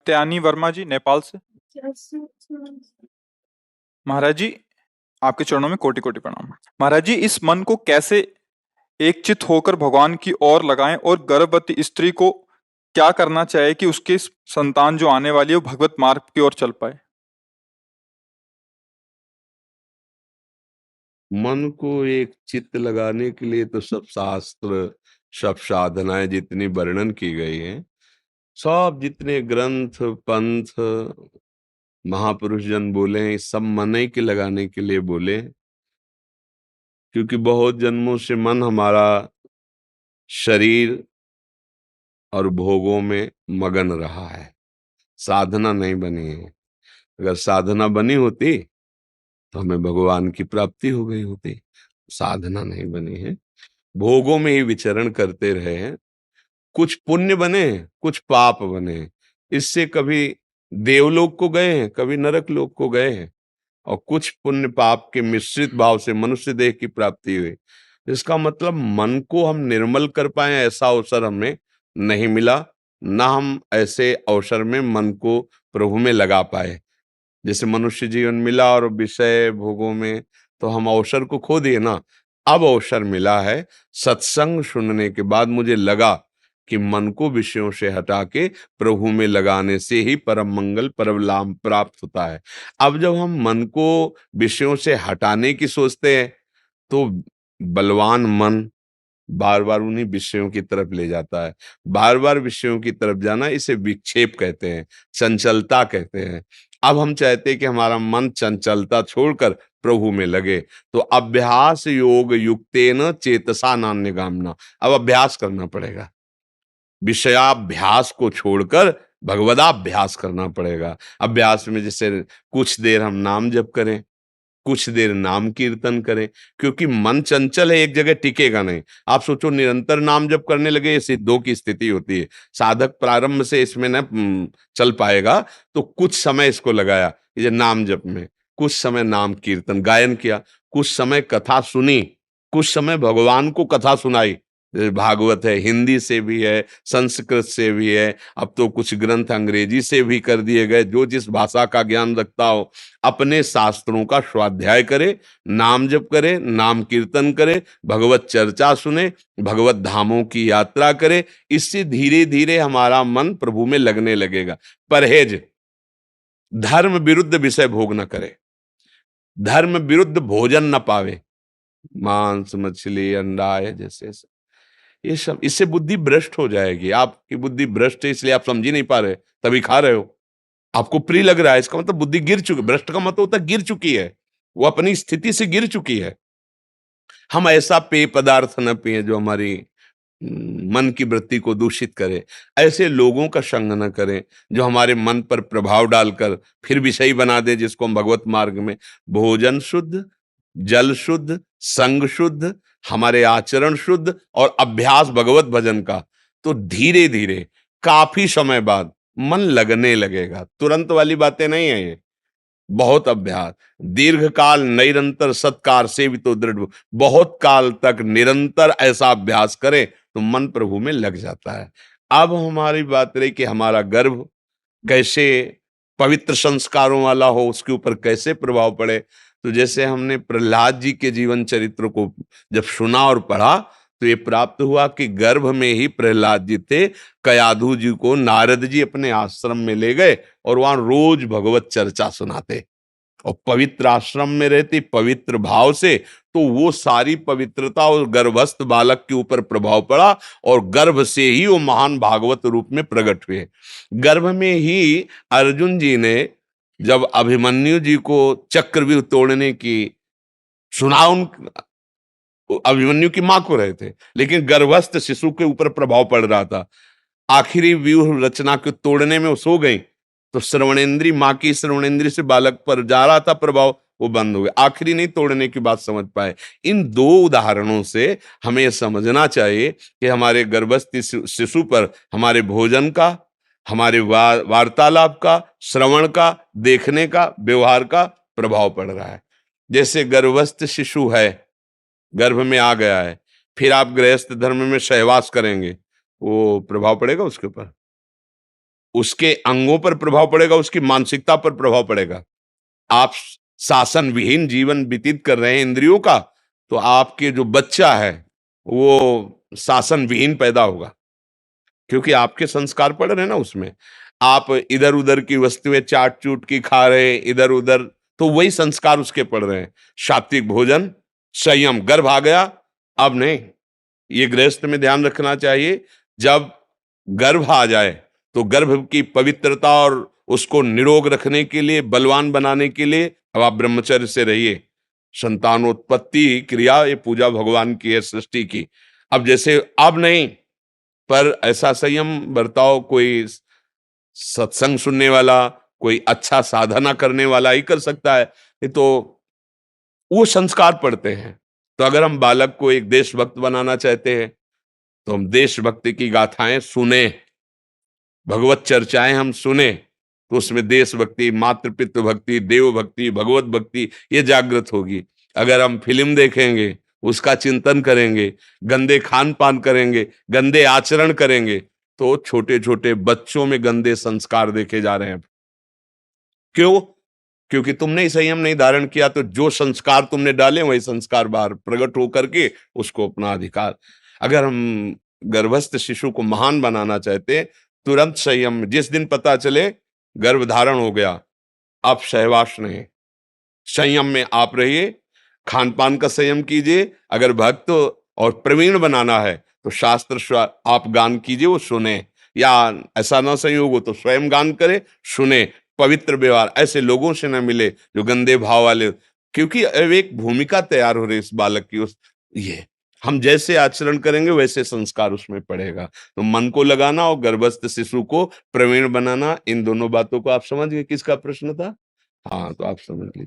त्यानी वर्मा जी नेपाल से। महाराज जी, आपके चरणों में कोटि कोटि प्रणाम। महाराज जी, इस मन को कैसे एकचित होकर भगवान की ओर लगाएं और गर्भवती स्त्री को क्या करना चाहिए कि उसकी संतान जो आने वाली है वो भगवत मार्ग की ओर चल पाए। मन को एक चित्त लगाने के लिए तो सब शास्त्र, सब साधनाएं जितनी वर्णन की गई हैं, सब जितने ग्रंथ पंथ महापुरुष जन बोले हैं, सब मन ही के लगाने के लिए बोले हैं। क्योंकि बहुत जन्मों से मन हमारा शरीर और भोगों में मगन रहा है, साधना नहीं बनी है। अगर साधना बनी होती तो हमें भगवान की प्राप्ति हो गई होती। साधना नहीं बनी है, भोगों में ही विचरण करते रहे हैं। कुछ पुण्य बने, कुछ पाप बने। इससे कभी देवलोक को गए हैं, कभी नरक लोक को गए हैं, और कुछ पुण्य पाप के मिश्रित भाव से मनुष्य देह की प्राप्ति हुई। इसका मतलब मन को हम निर्मल कर पाए ऐसा अवसर हमें नहीं मिला, ना हम ऐसे अवसर में मन को प्रभु में लगा पाए। जैसे मनुष्य जीवन मिला और विषय भोगों में तो हम अवसर को खो दिए ना। अब अवसर मिला है, सत्संग सुनने के बाद मुझे लगा कि मन को विषयों से हटा के प्रभु में लगाने से ही परम मंगल परम लाभ प्राप्त होता है। अब जब हम मन को विषयों से हटाने की सोचते हैं तो बलवान मन बार बार उन्हीं विषयों की तरफ ले जाता है। बार बार विषयों की तरफ जाना, इसे विक्षेप कहते हैं, चंचलता कहते हैं। अब हम चाहते हैं कि हमारा मन चंचलता छोड़कर प्रभु में लगे, तो अभ्यास योग युक्तेन चेतसा नान्यगामिना। अब अभ्यास करना पड़ेगा, विषयाभ्यास को छोड़कर भगवदाभ्यास करना पड़ेगा। अभ्यास में जैसे कुछ देर हम नाम जप करें, कुछ देर नाम कीर्तन करें, क्योंकि मन चंचल है, एक जगह टिकेगा नहीं। आप सोचो निरंतर नाम जप करने लगे, ये सिद्धों की स्थिति होती है। साधक प्रारंभ से इसमें न चल पाएगा, तो कुछ समय इसको लगाया ये नाम जप में, कुछ समय नाम कीर्तन गायन किया, कुछ समय कथा सुनी, कुछ समय भगवान को कथा सुनाई। जैसे भागवत है, हिंदी से भी है, संस्कृत से भी है, अब तो कुछ ग्रंथ अंग्रेजी से भी कर दिए गए। जो जिस भाषा का ज्ञान रखता हो अपने शास्त्रों का स्वाध्याय करे, नाम जप करे, नाम कीर्तन करे, भगवत चर्चा सुने, भगवत धामों की यात्रा करे। इससे धीरे धीरे हमारा मन प्रभु में लगने लगेगा। परहेज, धर्म विरुद्ध विषय भोग न करे, धर्म विरुद्ध भोजन न पावे, मांस मछली अंडा है जैसे ये सब, इससे बुद्धि भ्रष्ट हो जाएगी। आपकी बुद्धि भ्रष्ट है इसलिए आप समझ ही नहीं पा रहे, तभी खा रहे हो। आपको प्रिय लग रहा है, इसका मतलब बुद्धि गिर चुकी, भ्रष्ट का मतलब होता है गिर चुकी है, वो अपनी स्थिति से गिर चुकी है। हम ऐसा पेय पदार्थ न पिए जो हमारी मन की वृत्ति को दूषित करे। ऐसे लोगों का संग न करें जो हमारे मन पर प्रभाव डालकर फिर विषयी बना दे, जिसको हम भगवत मार्ग में भोजन शुद्ध, जल शुद्ध, संग शुद्ध, हमारे आचरण शुद्ध और अभ्यास भगवत भजन का, तो धीरे धीरे काफी समय बाद मन लगने लगेगा। तुरंत वाली बातें नहीं है ये, बहुत अभ्यास, दीर्घ काल निरंतर सत्कार से भी तो दृढ़, बहुत काल तक निरंतर ऐसा अभ्यास करें तो मन प्रभु में लग जाता है। अब हमारी बात रही कि हमारा गर्भ कैसे पवित्र संस्कारों वाला हो, उसके ऊपर कैसे प्रभाव पड़े। तो जैसे हमने प्रहलाद जी के जीवन चरित्र को जब सुना और पढ़ा तो ये प्राप्त हुआ कि गर्भ में ही प्रहलाद जी थे। कयाधु जी को नारद जी अपने आश्रम में ले गए और वहां रोज भगवत चर्चा सुनाते, और पवित्र आश्रम में रहती पवित्र भाव से, तो वो सारी पवित्रता और गर्भस्थ बालक के ऊपर प्रभाव पड़ा और गर्भ से ही वो महान भागवत रूप में प्रकट हुए। गर्भ में ही अर्जुन जी ने जब अभिमन्यु जी को चक्रव्यूह तोड़ने की सुना, उन अभिमन्यु की मां को रहे थे, लेकिन गर्भस्थ शिशु के ऊपर प्रभाव पड़ रहा था। आखिरी व्यूह रचना को तोड़ने में वो सो गई, तो श्रवणेंद्री, मां की श्रवणेंद्री से बालक पर जा रहा था प्रभाव, वो बंद हो गया। आखिरी नहीं तोड़ने की बात समझ पाए। इन दो उदाहरणों से हमें यह समझना चाहिए कि हमारे गर्भस्थ शिशु पर हमारे भोजन का, हमारे वार्तालाप का, श्रवण का, देखने का, व्यवहार का प्रभाव पड़ रहा है। जैसे गर्भस्थ शिशु है, गर्भ में आ गया है, फिर आप गृहस्थ धर्म में सहवास करेंगे, वो प्रभाव पड़ेगा उसके ऊपर? उसके अंगों पर प्रभाव पड़ेगा, उसकी मानसिकता पर प्रभाव पड़ेगा। आप शासन विहीन जीवन व्यतीत कर रहे हैं इंद्रियों का, तो आपके जो बच्चा है वो शासन विहीन पैदा होगा, क्योंकि आपके संस्कार पड़ रहे हैं ना उसमें। आप इधर उधर की वस्तुएं चाट चूट की खा रहे हैं इधर उधर, तो वही संस्कार उसके पड़ रहे हैं। सात्विक भोजन, संयम, गर्भ आ गया अब नहीं। ये गृहस्थ में ध्यान रखना चाहिए, जब गर्भ आ जाए तो गर्भ की पवित्रता और उसको निरोग रखने के लिए, बलवान बनाने के लिए अब आप ब्रह्मचर्य से रहिए। संतानोत्पत्ति क्रिया ये पूजा भगवान की है, सृष्टि की। अब जैसे अब नहीं, पर ऐसा संयम बरताओ, कोई सत्संग सुनने वाला, कोई अच्छा साधना करने वाला ही कर सकता है। ये तो वो संस्कार पड़ते हैं। तो अगर हम बालक को एक देशभक्त बनाना चाहते हैं तो हम देशभक्ति की गाथाएं सुने, भगवत चर्चाएं हम सुने, तो उसमें देशभक्ति, मातृपितृ भक्ति, देव भक्ति, भगवत भक्ति ये जागृत होगी। अगर हम फिल्म देखेंगे, उसका चिंतन करेंगे, गंदे खान पान करेंगे, गंदे आचरण करेंगे, तो छोटे छोटे बच्चों में गंदे संस्कार देखे जा रहे हैं। क्यों? क्योंकि तुमने ही संयम नहीं धारण किया, तो जो संस्कार तुमने डाले वही संस्कार बाहर प्रकट होकर के उसको अपना अधिकार। अगर हम गर्भस्थ शिशु को महान बनाना चाहते हैं, तुरंत संयम। जिस दिन पता चले गर्भ धारण हो गया, अब सहवास नहीं, संयम में आप रहिए। खान पान का संयम कीजिए। अगर भक्त और प्रवीण बनाना है तो शास्त्र आप गान कीजिए, वो सुने, या ऐसा ना संयोग हो तो स्वयं गान करे, सुने। पवित्र व्यवहार, ऐसे लोगों से ना मिले जो गंदे भाव वाले, क्योंकि अब एक भूमिका तैयार हो रही है इस बालक की। उस ये हम जैसे आचरण करेंगे वैसे संस्कार उसमें पड़ेगा। तो मन को लगाना और गर्भस्थ शिशु को प्रवीण बनाना, इन दोनों बातों को आप समझ गए। किसका प्रश्न था? हाँ, तो आप समझ लीजिए।